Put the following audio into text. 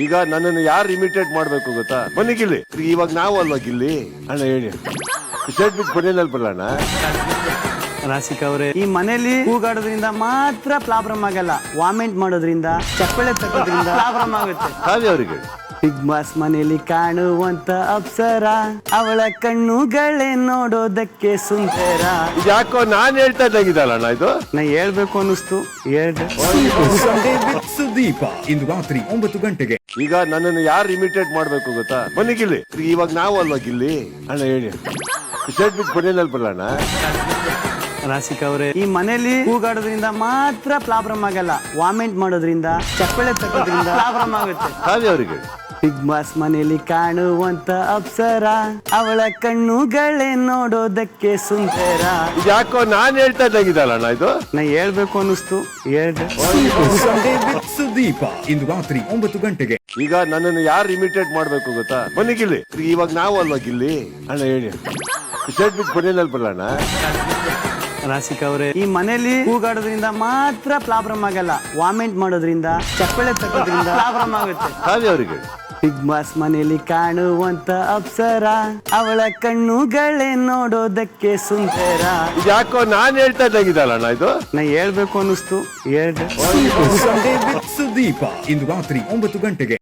ಈಗ ನನ್ನನ್ನು ಯಾರು ಇಮಿಟೇಟ್ ಮಾಡ್ಬೇಕು ಗೊತ್ತಾ? ಬನ್ನಿ ಗಿಲ್ಲಿ, ಇವಾಗ ನಾವು ಅಲ್ವಾ ಗಿಲ್ಲಿ? ಅಣ್ಣ ಹೇಳಿ, ಶರ್ಟ್ ಬಿಟ್ಟು ಕೊನೆಯಲ್ಲಿ ಬರೋಣ. ರಾಶಿಕಾ ಅವರೇ, ಈ ಮನೇಲಿ ಕೂಗಾಡೋದ್ರಿಂದ ಮಾತ್ರ ಪ್ರಾಬ್ಲಮ್ ಆಗಲ್ಲ, ವಾಮಿಟ್ ಮಾಡೋದ್ರಿಂದ, ಚಪ್ಪಳೆ ತಗೋದ್ರಿಂದ ಪ್ರಾಬ್ಲಮ್ ಆಗುತ್ತೆ. ಕಾವ್ಯ ಅವ್ರಿಗೆ ಬಿಗ್ ಬಾಸ್ ಮನೇಲಿ ಕಾಣುವಂತ ಅಪ್ಸರ, ಅವಳ ಕಣ್ಣುಗಳೇ ನೋಡೋದಕ್ಕೆ ಸುಂದರ. ಯಾಕೋ ನಾನ್ ಹೇಳ್ತಾ ಇದ್ದಂಗಿದಲ್ಲ ಅಣ್ಣ ಇದು. ನಾ ಹೇಳ್ಬೇಕು ಅನ್ನಿಸ್ತು, ಹೇಳ್ದೆ. ಸಂಡೇ ವಿತ್ ಸುದೀಪ ಇಂದು ರಾತ್ರಿ 9 ಗಂಟೆಗೆ. ಈಗ ನನ್ನನ್ನು ಯಾರು ಇಮಿಟೇಟ್ ಮಾಡ್ಬೇಕು ಗೊತ್ತಾ? ಬನ್ನಿ ಗಿಲ್ಲಿ, ಇವಾಗ ನಾವು ಅಲ್ವಾ ಗಿಲ್ಲಿ? ಅಣ್ಣ ಹೇಳಿ, ಶರ್ಟ್ ಬಿಟ್ಟು ಕೊನೆಯಲ್ಲಿ ಬರೋಣ. ರಾಶಿಕಾ ಅವರೇ, ಈ ಮನೇಲಿ ಕೂಗಾಡೋದ್ರಿಂದ ಮಾತ್ರ ಪ್ರಾಬ್ಲಮ್ ಆಗಲ್ಲ, ವಾಮಿಟ್ ಮಾಡೋದ್ರಿಂದ, ಚಪ್ಪಳೆ ತಗೋದ್ರಿಂದ ಪ್ರಾಬ್ಲಮ್ ಆಗುತ್ತೆ. ಕಾವ್ಯ ಅವ್ರಿಗೆ ಬಿಗ್ ಬಾಸ್ ಮನೇಲಿ ಕಾಣುವಂತ ಅಪ್ಸರ, ಅವಳ ಕಣ್ಣುಗಳೇ ನೋಡೋದಕ್ಕೆ ಸುಂದರ. ಯಾಕೋ ನಾನ್ ಹೇಳ್ತಾ ಇದ್ದಂಗಿದಲ್ಲ ಅಣ್ಣ ಇದು. ನಾ ಹೇಳ್ಬೇಕು ಅನ್ನಿಸ್ತು, ಹೇಳ್ದೆ. ಸಂಡೇ ವಿತ್ ಸುದೀಪ ಇಂದು ರಾತ್ರಿ 9 ಗಂಟೆಗೆ. ಈಗ ನನ್ನನ್ನು ಯಾರು ಇಮಿಟೇಟ್ ಮಾಡ್ಬೇಕು ಗೊತ್ತಾ? ಬನ್ನಿ ಗಿಲ್ಲಿ, ಇವಾಗ ನಾವು ಅಲ್ವಾ ಗಿಲ್ಲಿ? ಅಣ್ಣ ಹೇಳಿ, ಶರ್ಟ್ ಬಿಟ್ಟು ಕೊನೆಯಲ್ಲಿ ಬರೋಣ. ರಾಶಿಕಾ ಅವರೇ, ಈ ಮನೇಲಿ ಕೂಗಾಡೋದ್ರಿಂದ ಮಾತ್ರ ಪ್ರಾಬ್ಲಮ್ ಆಗಲ್ಲ, ವಾಮಿಟ್ ಮಾಡೋದ್ರಿಂದ, ಚಪ್ಪಳೆ ತಗೋದ್ರಿಂದ ಪ್ರಾಬ್ಲಮ್ ಆಗುತ್ತೆ. ಕಾವ್ಯ ಅವ್ರಿಗೆ ಬಿಗ್ ಬಾಸ್ ಮನೇಲಿ ಕಾಣುವಂತ ಅಪ್ಸರ, ಅವಳ ಕಣ್ಣುಗಳೇ ನೋಡೋದಕ್ಕೆ ಸುಂದರ. ಯಾಕೋ ನಾನ್ ಹೇಳ್ತಾ ಇದ್ದಂಗಿದಲ್ಲ ಅಣ್ಣ ಇದು. ನಾ ಹೇಳ್ಬೇಕು ಅನ್ನಿಸ್ತು, ಹೇಳ್ದೆ. ಸಂಡೇ ವಿತ್ ಸುದೀಪ ಇಂದು ರಾತ್ರಿ 9 ಗಂಟೆಗೆ.